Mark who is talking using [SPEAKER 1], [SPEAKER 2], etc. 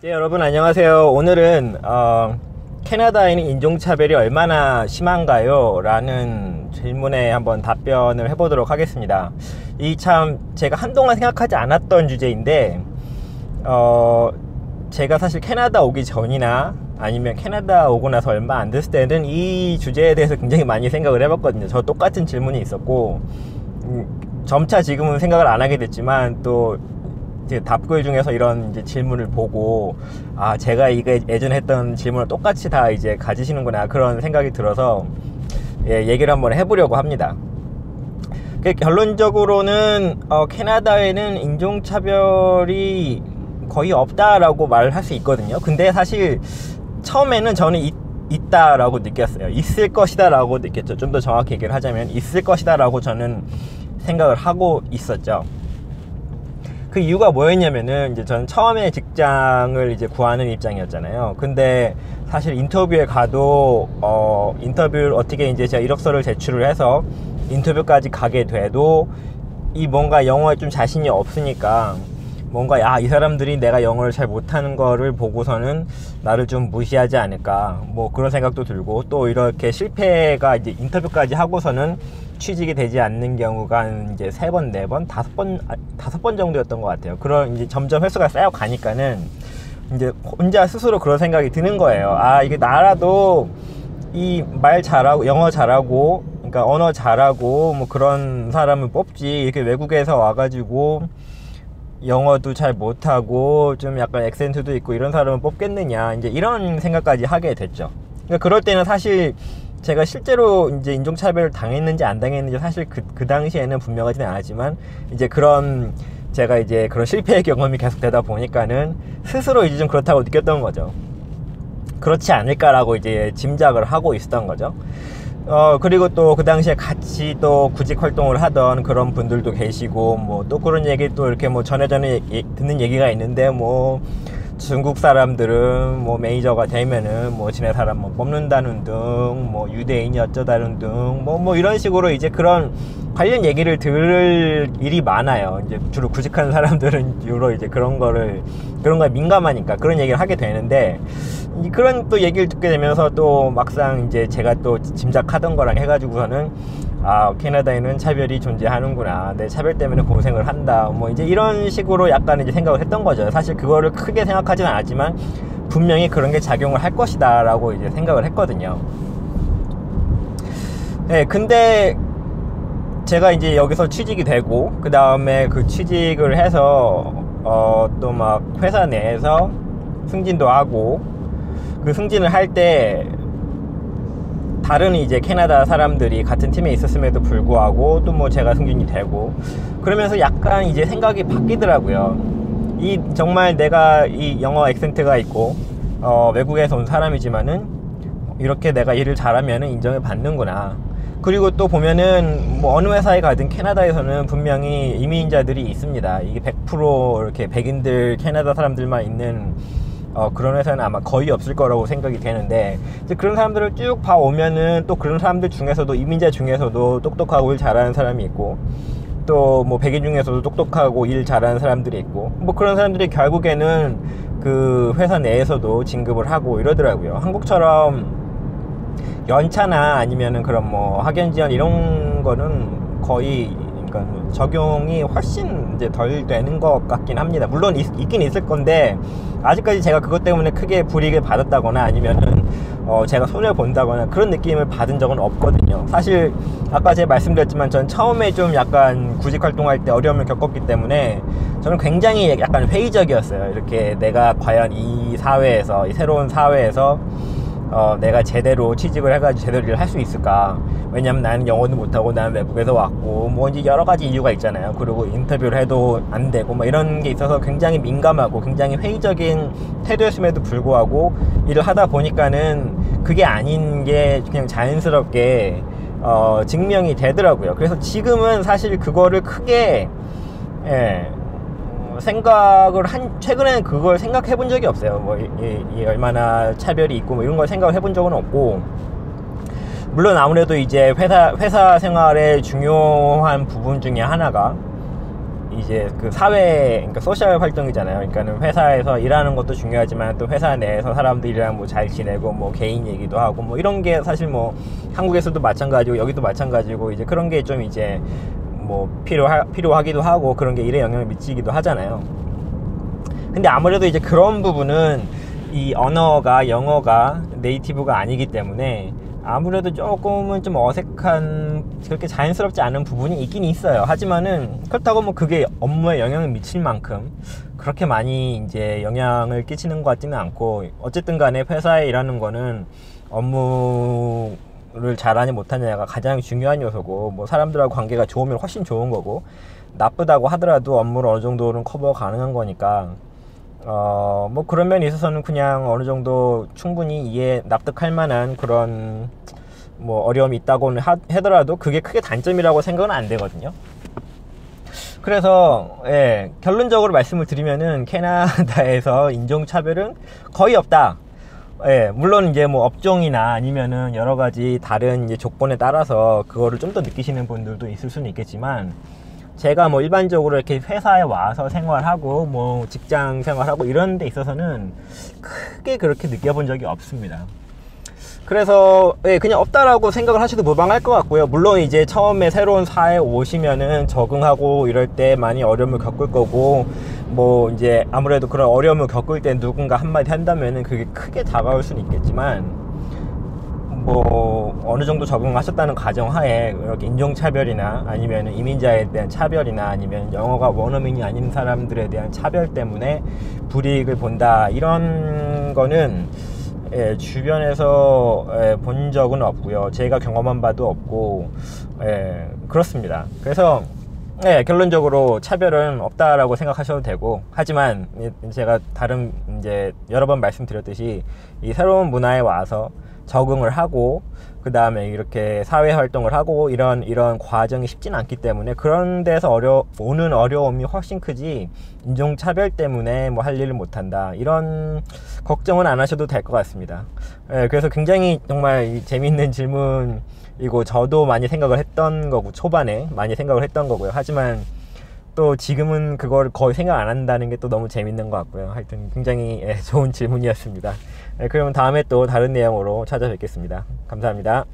[SPEAKER 1] 네, 여러분 안녕하세요. 오늘은 캐나다에는 인종차별이 얼마나 심한가요? 라는 질문에 한번 답변을 해보도록 하겠습니다. 이 참 제가 한동안 생각하지 않았던 주제인데 제가 사실 캐나다 오기 전이나 아니면 캐나다 오고 나서 얼마 안 됐을 때는 이 주제에 대해서 굉장히 많이 생각을 해봤거든요. 저 똑같은 질문이 있었고 점차 지금은 생각을 안 하게 됐지만 또 이제 답글 중에서 이런 이제 질문을 보고 제가 이게 예전에 했던 질문을 똑같이 다 이제 가지시는구나 그런 생각이 들어서 얘기를 한번 해보려고 합니다. 결론적으로는 캐나다에는 인종차별이 거의 없다라고 말을 할 수 있거든요. 근데 사실 처음에는 저는 있다라고 느꼈어요. 있을 것이다 라고 느꼈죠. 좀 더 정확히 얘기를 하자면 있을 것이다 라고 저는 생각을 하고 있었죠. 그 이유가 뭐였냐면은 이제 저는 처음에 직장을 이제 구하는 입장이었잖아요. 근데 사실 인터뷰에 가도 인터뷰를 어떻게 이제 제가 이력서를 제출을 해서 인터뷰까지 가게 돼도 이 뭔가 영어에 좀 자신이 없으니까 뭔가 이 사람들이 내가 영어를 잘 못하는 거를 보고서는 나를 좀 무시하지 않을까 뭐 그런 생각도 들고, 또 이렇게 실패가 이제 인터뷰까지 하고서는 취직이 되지 않는 경우가 이제 3번, 4번, 5번 정도였던 것 같아요. 그런 이제 점점 횟수가 쌓여 가니까는 이제 혼자 스스로 그런 생각이 드는 거예요. 이게 나라도 이 말 잘하고 영어 잘하고 그러니까 언어 잘하고 뭐 그런 사람을 뽑지, 이렇게 외국에서 와가지고 영어도 잘 못하고 좀 약간 액센트도 있고 이런 사람을 뽑겠느냐, 이제 이런 생각까지 하게 됐죠. 그러니까 그럴 때는 사실 제가 실제로 이제 인종차별을 당했는지 안 당했는지 사실 그 당시에는 분명하지는 않았지만 이제 제가 이제 그런 실패의 경험이 계속 되다 보니까는 스스로 이제 좀 그렇다고 느꼈던 거죠. 그렇지 않을까라고 이제 짐작을 하고 있었던 거죠. 그리고 또 그 당시에 같이 또 구직 활동을 하던 그런 분들도 계시고, 뭐 또 그런 얘기 또 이렇게 뭐 전에 듣는 얘기가 있는데, 뭐 중국 사람들은 뭐 매니저가 되면은 뭐 지네 사람 뭐 뽑는다는 등, 뭐 유대인이 어쩌다는 등, 뭐 이런 식으로 이제 그런 관련 얘기를 들을 일이 많아요. 이제 주로 구직하는 사람들은 주로 이제 그런 거에 민감하니까 그런 얘기를 하게 되는데, 그런 또 얘기를 듣게 되면서 또 막상 이제 제가 또 짐작하던 거랑 해가지고서는 캐나다에는 차별이 존재하는구나, 내 차별 때문에 고생을 한다, 뭐 이제 이런 식으로 약간 이제 생각을 했던 거죠. 사실 그거를 크게 생각하지는 않았지만 분명히 그런 게 작용을 할 것이다 라고 이제 생각을 했거든요. 네, 근데 제가 이제 여기서 취직이 되고 그 다음에 그 취직을 해서 또 막 회사 내에서 승진도 하고, 그 승진을 할 때 다른 이제 캐나다 사람들이 같은 팀에 있었음에도 불구하고 또 뭐 제가 승진이 되고 그러면서 약간 이제 생각이 바뀌더라고요. 정말 내가 이 영어 액센트가 있고 외국에서 온 사람이지만은 이렇게 내가 일을 잘하면은 인정을 받는구나. 그리고 또 보면은 뭐 어느 회사에 가든 캐나다에서는 분명히 이민자들이 있습니다. 이게 100% 이렇게 백인들 캐나다 사람들만 있는 그런 회사는 아마 거의 없을 거라고 생각이 되는데, 이제 그런 사람들을 쭉 봐오면은 또 그런 사람들 중에서도 이민자 중에서도 똑똑하고 일 잘하는 사람이 있고, 또 뭐 백인 중에서도 똑똑하고 일 잘하는 사람들이 있고, 뭐 그런 사람들이 결국에는 그 회사 내에서도 진급을 하고 이러더라고요. 한국처럼 연차나 아니면은 그런 뭐 학연 지원 이런 거는 거의 그러니까 적용이 훨씬 이제 덜 되는 것 같긴 합니다. 물론 있긴 있을 건데 아직까지 제가 그것 때문에 크게 불이익을 받았다거나 아니면은 제가 손해를 본다거나 그런 느낌을 받은 적은 없거든요. 사실 아까 제가 말씀드렸지만 전 처음에 좀 약간 구직 활동할 때 어려움을 겪었기 때문에 저는 굉장히 약간 회의적이었어요. 이렇게 내가 과연 이 새로운 사회에서 내가 제대로 취직을 해가지고 제대로 일을 할 수 있을까. 왜냐면 나는 영어도 못하고 나는 외국에서 왔고 뭐 이제 여러 가지 이유가 있잖아요. 그리고 인터뷰를 해도 안 되고 뭐 이런 게 있어서 굉장히 민감하고 굉장히 회의적인 태도였음에도 불구하고 일을 하다 보니까는 그게 아닌 게 그냥 자연스럽게 증명이 되더라고요. 그래서 지금은 사실 그거를 크게 최근에는 그걸 생각해 본 적이 없어요. 뭐 얼마나 차별이 있고 뭐 이런 걸 생각을 해본 적은 없고, 물론 아무래도 이제 회사 생활의 중요한 부분 중에 하나가 이제 그 사회, 그러니까 소셜 활동이잖아요. 그러니까는 회사에서 일하는 것도 중요하지만 또 회사 내에서 사람들이랑 뭐 잘 지내고 뭐 개인 얘기도 하고 뭐 이런 게 사실 뭐 한국에서도 마찬가지고 여기도 마찬가지고 이제 그런 게 좀 이제 뭐 필요하기도 하고 그런 게 일에 영향을 미치기도 하잖아요. 근데 아무래도 이제 그런 부분은 이 언어가 영어가 네이티브가 아니기 때문에 아무래도 조금은 좀 어색한, 그렇게 자연스럽지 않은 부분이 있긴 있어요. 하지만은 그렇다고 뭐 그게 업무에 영향을 미칠 만큼 그렇게 많이 이제 영향을 끼치는 것 같지는 않고, 어쨌든 간에 회사에 일하는 거는 업무를 잘하냐 못하냐가 가장 중요한 요소고, 뭐 사람들하고 관계가 좋으면 훨씬 좋은 거고, 나쁘다고 하더라도 업무를 어느 정도는 커버 가능한 거니까 뭐 그런 면에 있어서는 그냥 어느 정도 충분히 납득할 만한 그런 뭐 어려움이 있다고는 하더라도 그게 크게 단점이라고 생각은 안 되거든요. 그래서 결론적으로 말씀을 드리면은 캐나다에서 인종차별은 거의 없다. 물론 이제 뭐 업종이나 아니면은 여러 가지 다른 이제 조건에 따라서 그거를 좀 더 느끼시는 분들도 있을 수는 있겠지만, 제가 뭐 일반적으로 이렇게 회사에 와서 생활하고 뭐 직장 생활하고 이런 데 있어서는 크게 그렇게 느껴본 적이 없습니다. 그래서 그냥 없다라고 생각을 하셔도 무방할 것 같고요. 물론 이제 처음에 새로운 사회에 오시면은 적응하고 이럴 때 많이 어려움을 겪을 거고, 뭐 이제 아무래도 그런 어려움을 겪을 때 누군가 한마디 한다면은 그게 크게 다가올 수는 있겠지만, 뭐 어느 정도 적응하셨다는 가정하에 이렇게 인종차별이나 아니면 이민자에 대한 차별이나 아니면 영어가 원어민이 아닌 사람들에 대한 차별 때문에 불이익을 본다, 이런 거는 주변에서 본 적은 없고요. 제가 경험한 바도 없고 그렇습니다. 그래서 결론적으로 차별은 없다라고 생각하셔도 되고, 하지만 제가 이제 여러 번 말씀드렸듯이 이 새로운 문화에 와서 적응을 하고 그 다음에 이렇게 사회 활동을 하고 이런 과정이 쉽진 않기 때문에 그런 데서 오는 어려움이 훨씬 크지, 인종차별 때문에 뭐 할 일을 못한다 이런 걱정은 안 하셔도 될 것 같습니다. 그래서 굉장히 정말 재미있는 질문이고, 저도 많이 생각을 했던 거고, 초반에 많이 생각을 했던 거고요. 하지만 또 지금은 그걸 거의 생각 안 한다는 게 또 너무 재밌는 것 같고요. 하여튼 굉장히 좋은 질문이었습니다. 그러면 다음에 또 다른 내용으로 찾아뵙겠습니다. 감사합니다.